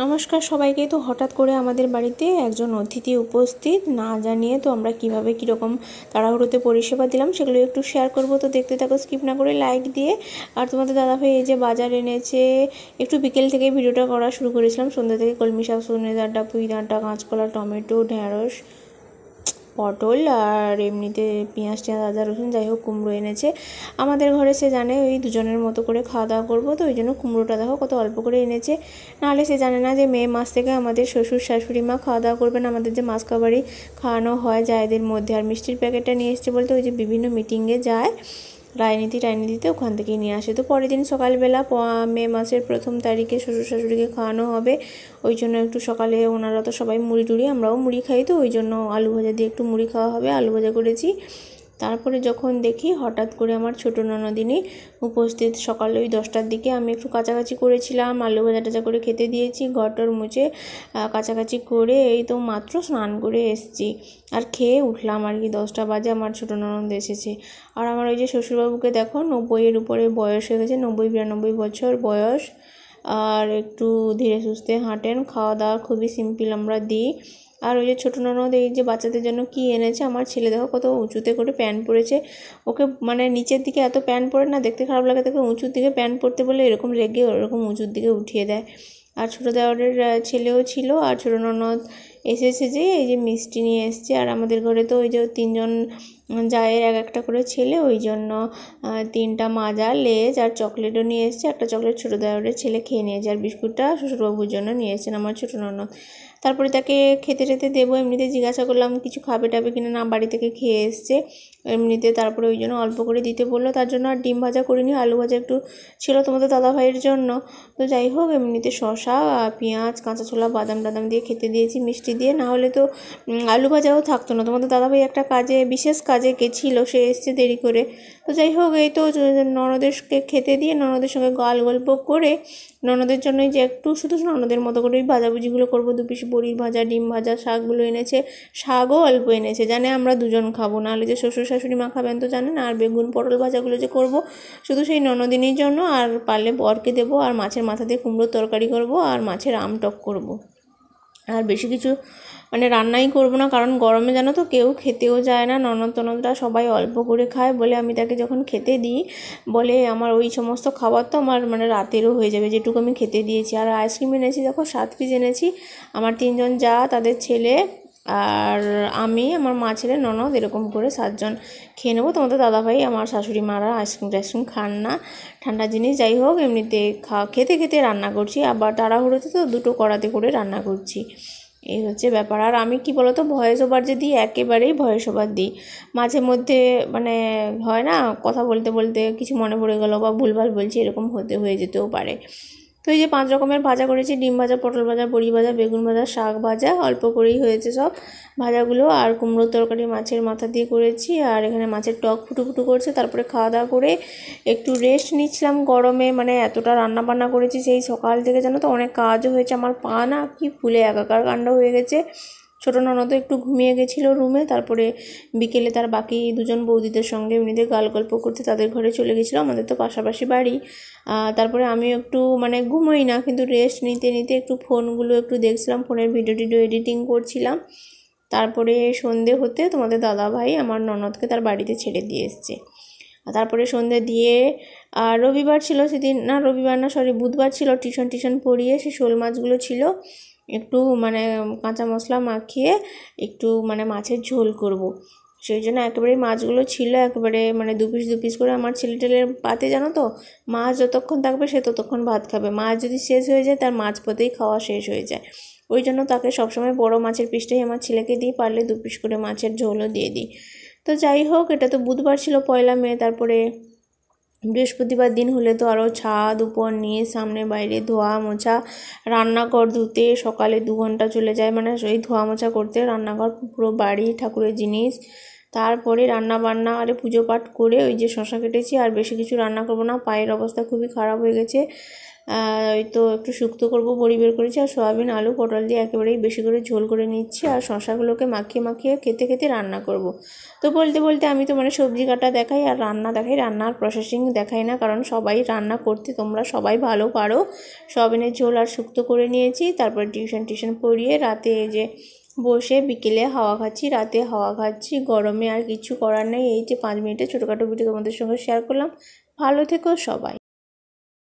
নমস্কার সবাইকে। তো হঠাৎ করে আমাদের বাড়িতে একজন অতিথি উপস্থিত, না জানিয়ে তো আমরা কিভাবে কীরকম তাড়াহুড়োতে পরিষেবা দিলাম সেগুলো একটু শেয়ার করব। তো দেখতে থাকো স্কিপ না করে লাইক দিয়ে। আর তোমাদের দাদাভাই এই যে বাজার এনেছে, একটু বিকেল থেকে ভিডিওটা করা শুরু করেছিলাম। সন্ধ্যা থেকে কলমি শাক, সজনে ডাঁটা, পুঁই ডাঁটা, কাঁচকলা, টমেটো, ঢেঁড়স, পটল আর এমনিতে পেঁয়াজ টেঁয়াজ, আদা রসুন, যাই হোক কুমড়ো এনেছে আমাদের ঘরে। সে জানে ওই দুজনের মতো করে খাওয়া দাওয়া করবো, তো ওই জন্য কুমড়োটা দেখো কত অল্প করে এনেছে। নাহলে সে জানে না যে মে মাস থেকে আমাদের শ্বশুর শাশুড়ি মা খাওয়া দাওয়া করবেন, আমাদের যে মাছ খাবারই খাওয়ানো হয় জায়েদের মধ্যে। আর মিষ্টির প্যাকেটটা নিয়ে এসছে বলতে ওই যে বিভিন্ন মিটিংয়ে যায় রাজনীতিতে ওখান থেকেই নিয়ে আসে। তো পরের দিন সকালবেলা মে মাসের 1 তারিখে শ্বশুর শাশুড়িকে খাওয়ানো হবে, ওই জন্য একটু সকালে ওনারা তো সবাই মুড়ি টুড়ি, আমরাও মুড়ি খাই, তো ওই জন্য আলু ভাজা দিয়ে একটু মুড়ি খাওয়া হবে, আলু ভাজা করেছি। তারপরে যখন দেখি হঠাৎ করে আমার ছোটো ননদিনী উপস্থিত, সকালে ওই 10টার দিকে। আমি একটু কাছাকাছি করেছিলাম, আলু ভাজা টাজা করে খেতে দিয়েছি, ঘরটর মুছে কাছাকাছি করে এই তো মাত্র স্নান করে এসেছি আর খেয়ে উঠলাম আর কি। 10টা বাজে আমার ছোটো ননদ এসেছে। আর আমার ওই যে শ্বশুরবাবুকে দেখো 90-এর উপরে বয়স হয়ে গেছে, 90-92 বছর বয়স। আর একটু ধীরে সুস্থে হাঁটেন, খাওয়া দাওয়া খুবই সিম্পল আমরা দিই। আর ওই যে ছোটো ননদ এই যে বাচ্চাদের জন্য কি এনেছে, আমার ছেলে দেখো কত উঁচুতে করে প্যান্ট পরেছে। ওকে মানে নিচের দিকে এত প্যান্ট পরে না, দেখতে খারাপ লাগে, তাকে উঁচুর দিকে প্যান্ট পরতে বলে এরকম রেগে ওরকম উঁচুর দিকে উঠিয়ে দেয়। আর ছোটো দেওরের ছেলেও ছিল, আর ছোটো ননদ এসেছে যে এই যে মিষ্টি নিয়ে এসছে। আর আমাদের ঘরে তো ওই যে 3জন জায়ের একটা করে ছেলে, ওই জন্য 3টা মাজা, লেজ আর চকলেটও নিয়ে এসছে। একটা চকলেট ছোটো দেওরের ছেলে খেয়ে নিয়েছে, আর বিস্কুটটা শ্বশুরবাবুর জন্য নিয়ে এসেছেন আমার ছোটো ননদ। তারপরে তাকে খেতে টেতে দেবো, এমনিতে জিজ্ঞাসা করলাম কিছু খাবে টাবে কিনা, না বাড়ি থেকে খেয়ে এসছে এমনিতে। তারপরে ওই জন্য অল্প করে দিতে বললো, তার জন্য আর ডিম ভাজা করিনি, আলু ভাজা একটু ছিল তোমাদের দাদাভাইয়ের জন্য। তো যাই হোক, এমনিতে শসা, পেঁয়াজ, কাঁচা ছোলা, বাদাম টাদাম দিয়ে খেতে দিয়েছি মিষ্টি দিয়ে, না হলে তো আলু ভাজাও থাকতো না। তোমাদের দাদাভাই একটা কাজে, বিশেষ কাজে গেছিলো, সে এসছে দেরি করে। তো যাই হোক, এই তো ননদেরকে খেতে দিয়ে ননদের সঙ্গে গল্প করে ননদের জন্যই যে একটু শুধু ননদের মতো করে ওই ভাজাভুজিগুলো করবো। 2 পিস বড়ির ভাজা, ডিম ভাজা, শাকগুলো এনেছে, শাকও অল্প এনেছে, জানে আমরা দুজন খাবো, নাহলে যে শ্বশুর শাশুড়ি মা খাবেন তো জানেন। আর বেগুন পটল ভাজাগুলো যে করব শুধু সেই ননদিনীর জন্য, আর পারলে বরকে দেবো। আর মাছের মাথা দিয়ে কুমড়োর তরকারি করব, আর মাছের আমটক করব। আর বেশি কিছু মানে রান্নাই করব না, কারণ গরমে জানো তো কেউ খেতেও যায় না, ননদ টনদরা সবাই অল্প করে খায় বলে আমি তাকে যখন খেতে দিই বলে আমার ওই সমস্ত খাবার তো আমার মানে রাতেরও হয়ে যাবে, যেটুকু আমি খেতে দিয়েছি। আর আইসক্রিম এনেছি দেখো 7 পিস এনেছি, আমার 3জন যা, তাদের ছেলে আর আমি, আমার মা, ছেলে, ননদ, এরকম করে 7জন খেয়ে নেবো। তোমাদের দাদাভাই আমার শাশুড়ি মারা আইসক্রিম টাইসক্রিম খান না, ঠান্ডা জিনিস। যাই হোক, এমনিতে খেতে খেতে রান্না করছি, আবার তাড়াহুড়োতে তো 2টো কড়াতে করে রান্না করছি, এই হচ্ছে ব্যাপার। আর আমি কি বলতো, ভয়েস ওভার যে দিই একেবারেই ভয়েস ওভার দিই, মাঝে মধ্যে মানে হয় না কথা বলতে বলতে কিছু মনে পড়ে গেলো বা ভুলভাল বলছি, এরকম হয়ে যেতেও পারে। তো এই যে 5 রকমের ভাজা করেছি, ডিম ভাজা, পটল ভাজা, বড়ি ভাজা, বেগুন ভাজা, শাক ভাজা, অল্প করেই হয়েছে সব ভাজাগুলো। আর কুমড়োর তরকারি মাছের মাথা দিয়ে করেছি, আর এখানে মাছের টক ফুটু করছে। তারপরে খাওয়া দাওয়া করে একটু রেস্ট নিচ্ছিলাম গরমে, মানে এতটা রান্না বান্না করেছি সেই সকাল থেকে, জানো তো অনেক কাজও হয়েছে। আমার পা না কি ফুলে একাকার কাণ্ড হয়ে গেছে। ছোটো ননদও একটু ঘুমিয়ে গেছিলো রুমে, তারপরে বিকেলে তার বাকি 2জন বৌদিদের সঙ্গে এমনিতে গল্প করতে তাদের ঘরে চলে গেছিলো, আমাদের তো পাশাপাশি বাড়ি। তারপরে আমি একটু মানে ঘুমোই না, কিন্তু রেস্ট নিতে নিতে একটু ফোনগুলো একটু দেখছিলাম, ফোনের ভিডিও টিডিও এডিটিং করছিলাম। তারপরে সন্ধে হতে তোমাদের দাদাভাই আমার ননদকে তার বাড়িতে ছেড়ে দিয়ে এসছে। তারপরে সন্ধে দিয়ে রবিবার ছিল সেদিন, না রবিবার না সরি বুধবার ছিল, টিউশন পড়িয়ে সেই শোল মাছগুলো ছিল, একটু মানে কাঁচা মশলা মাখিয়ে একটু মানে মাছের ঝোল করব। সেই জন্য একেবারে মাছগুলো ছিল একেবারে মানে 2 পিস করে। আমার ছেলেটেলের পাতে জানো তো, মাছ যতক্ষণ থাকবে সে ততক্ষণ ভাত খাবে, মাছ যদি শেষ হয়ে যায় তার মাছ পথেই খাওয়া শেষ হয়ে যায়। ওই জন্য তাকে সবসময় বড় মাছের পিসটাই আমার ছেলেকে দিই, পারলে 2 পিস করে মাছের ঝোলও দিয়ে দিই। তো যাই হোক, এটা তো বুধবার ছিল 1 মে। তারপরে বৃহস্পতিবার দিন হলে তো আরও ছাদ উপর নিয়ে সামনে বাইরে ধোয়া মোছা, রান্নাঘর ধুতে সকালে 2 ঘন্টা চলে যায়, মানে ওই ধোয়া মোছা করতে, রান্নাঘর পুরো বাড়ি, ঠাকুরের জিনিস, তারপরে রান্না বান্না, আরে পুজো পাঠ করে ওই যে শশা কেটেছি। আর বেশি কিছু রান্না করবো না, পায়ের অবস্থা খুবই খারাপ হয়ে গেছে, ওই তো একটু শুক্তো করব, বড়ি বের করেছি, আর সয়াবিন আলু পটল দিয়ে একেবারেই বেশি করে ঝোল করে নিচ্ছি, আর শশাগুলোকে মাখিয়ে মাখিয়ে খেতে খেতে রান্না করব। তো বলতে বলতে আমি তো মানে সবজি কাটা দেখাই আর রান্না দেখাই, রান্নার প্রসেসিং দেখাই না, কারণ সবাই রান্না করতে তোমরা সবাই ভালো পারো। সয়াবিনের ঝোল আর শুক্তো করে নিয়েছি, তারপর টিউশন পড়িয়ে রাতে যে বসে বিকেলে হাওয়া খাচ্ছি, রাতে হাওয়া খাচ্ছি, গরমে আর কিছু করার নেই। এই যে 5 মিনিটে ছোটোখাটো ভিডিও তোমাদের সঙ্গে শেয়ার করলাম। ভালো থেকো সবাই।